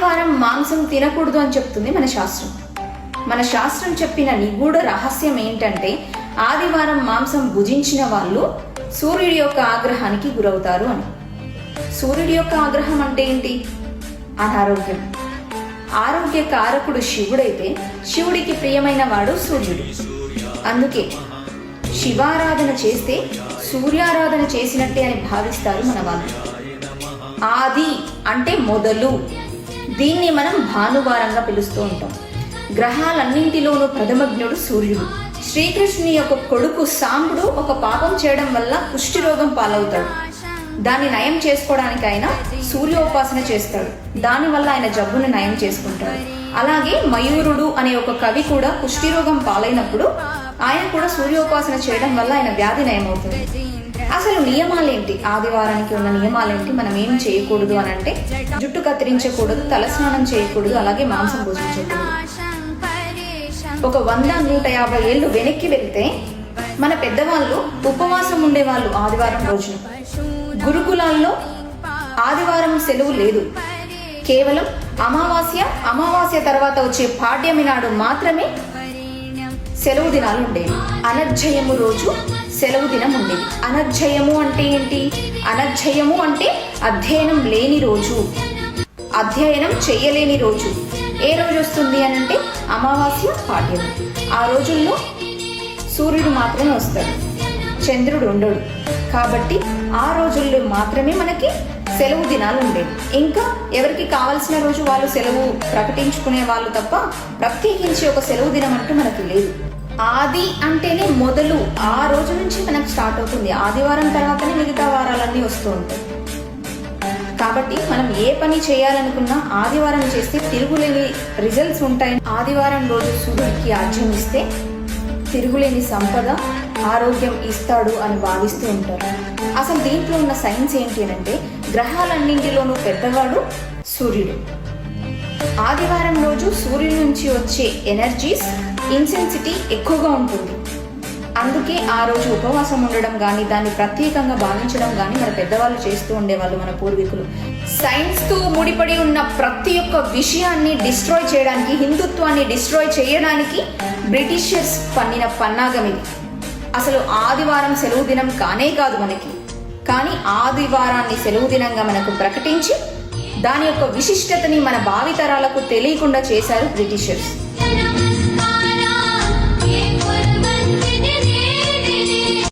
ఆదివారం మాంసం తినకూడదు అని చెప్తుంది మన శాస్త్రం. మన శాస్త్రం చెప్పిన నిగూఢ రహస్యం ఏంటంటే ఆదివారం మాంసం భుజించిన వాళ్ళు సూర్యుడి యొక్క ఆగ్రహానికి గురవుతారు అని. సూర్యుడి యొక్క ఆగ్రహం అంటే ఏంటి? అనారోగ్యం. ఆరోగ్య కారకుడు శివుడైతే శివుడికి ప్రియమైన వాడు సూర్యుడు. అందుకే శివారాధన చేస్తే సూర్యారాధన చేసినట్టే అని భావిస్తారు మన వాళ్ళు. ఆది అంటే మొదలు. దీన్ని మనం భానువారంగా పిలుస్తూ ఉంటాం. గ్రహాలన్నింటిలోనూ ప్రథమజ్ఞుడు సూర్యుడు. శ్రీకృష్ణుని యొక్క కొడుకు సాంబుడు ఒక పాపం చేయడం వల్ల కుష్టి రోగం పాలవుతాడు. దాన్ని నయం చేసుకోవడానికి ఆయన సూర్యోపాసన చేస్తాడు. దానివల్ల ఆయన జబ్బును నయం చేసుకుంటాడు. అలాగే మయూరుడు అనే ఒక కవి కూడా కుష్టి రోగం పాలైనప్పుడు ఆయన కూడా సూర్యోపాసన చేయడం వల్ల ఆయన వ్యాధి నయమవుతుంది. అసలు నియమాలేంటి? ఆదివారానికి ఉన్న నియమాలేంటి? మనం ఏం చేయకూడదు అని అంటే జుట్టు కత్తిరించకూడదు, తలస్నానం చేయకూడదు, అలాగే మాంసం భుజించకూడదు. ఒక 100-150 ఏళ్ళు వెనక్కి వెళ్తే మన పెద్దవాళ్ళు ఉపవాసం ఉండేవాళ్ళు ఆదివారం రోజున. గురుకులాల్లో ఆదివారం సెలవు లేదు. కేవలం అమావాస్య తర్వాత వచ్చే పాడ్యమి నాడు మాత్రమే సెలవు దినాలు ఉండేవి. అనర్జయము రోజు సెలవు దినం ఉండేది. అనర్జయము అంటే ఏంటి? అనర్జయము అంటే అధ్యయనం లేని రోజు, అధ్యయనం చెయ్యలేని రోజు. ఏ రోజు వస్తుంది అని అంటే అమావాస్య, పాడ్యమి. ఆ రోజుల్లో సూర్యుడు మాత్రమే వస్తాడు, చంద్రుడు ఉండడు. కాబట్టి ఆ రోజుల్లో మాత్రమే మనకి సెలవు దినాలు ఉండేవి. ఇంకా ఎవరికి కావాల్సిన రోజు వాళ్ళు సెలవు ప్రకటించుకునే వాళ్ళు తప్ప ప్రత్యేకించి ఒక సెలవు దినం అంటూ మనకి లేదు. ఆది అంటేనే మొదలు. ఆ రోజు నుంచి మనకు స్టార్ట్ అవుతుంది. ఆదివారం తర్వాతనే మిగతా వారాలన్నీ వస్తూ ఉంటాయి. కాబట్టి మనం ఏ పని చేయాలనుకున్నా ఆదివారం చేస్తే తిరుగులేని రిజల్ట్స్ ఉంటాయి. ఆదివారం రోజు సూర్యుడికి ఆజ్యం ఇస్తే తిరుగులేని సంపద, ఆరోగ్యం ఇస్తాడు అని భావిస్తూ ఉంటారు. అసలు దీంట్లో ఉన్న సైన్స్ ఏంటి అంటే గ్రహాలన్నింటిలోనూ పెద్దవాడు సూర్యుడు. ఆదివారం రోజు సూర్యుడి నుంచి వచ్చే ఎనర్జీస్, ఇంటెన్సిటీ ఎక్కువగా ఉంటుంది. అందుకే ఆ రోజు ఉపవాసం ఉండడం కానీ, దాన్ని ప్రత్యేకంగా భావించడం కానీ మన పెద్దవాళ్ళు చేస్తూ ఉండేవాళ్ళు, మన పూర్వీకులు. సైన్స్తో ముడిపడి ఉన్న ప్రతి ఒక్క విషయాన్ని డిస్ట్రాయ్ చేయడానికి, హిందుత్వాన్ని డిస్ట్రాయ్ చేయడానికి బ్రిటిషర్స్ పన్నిన పన్నాగం ఇది. అసలు ఆదివారం సెలవు దినం కానే కాదు మనకి. కానీ ఆదివారాన్ని సెలవు దినంగా మనకు ప్రకటించి దాని యొక్క విశిష్టతని మన భావితరాలకు తెలియకుండా చేశారు బ్రిటిషర్స్.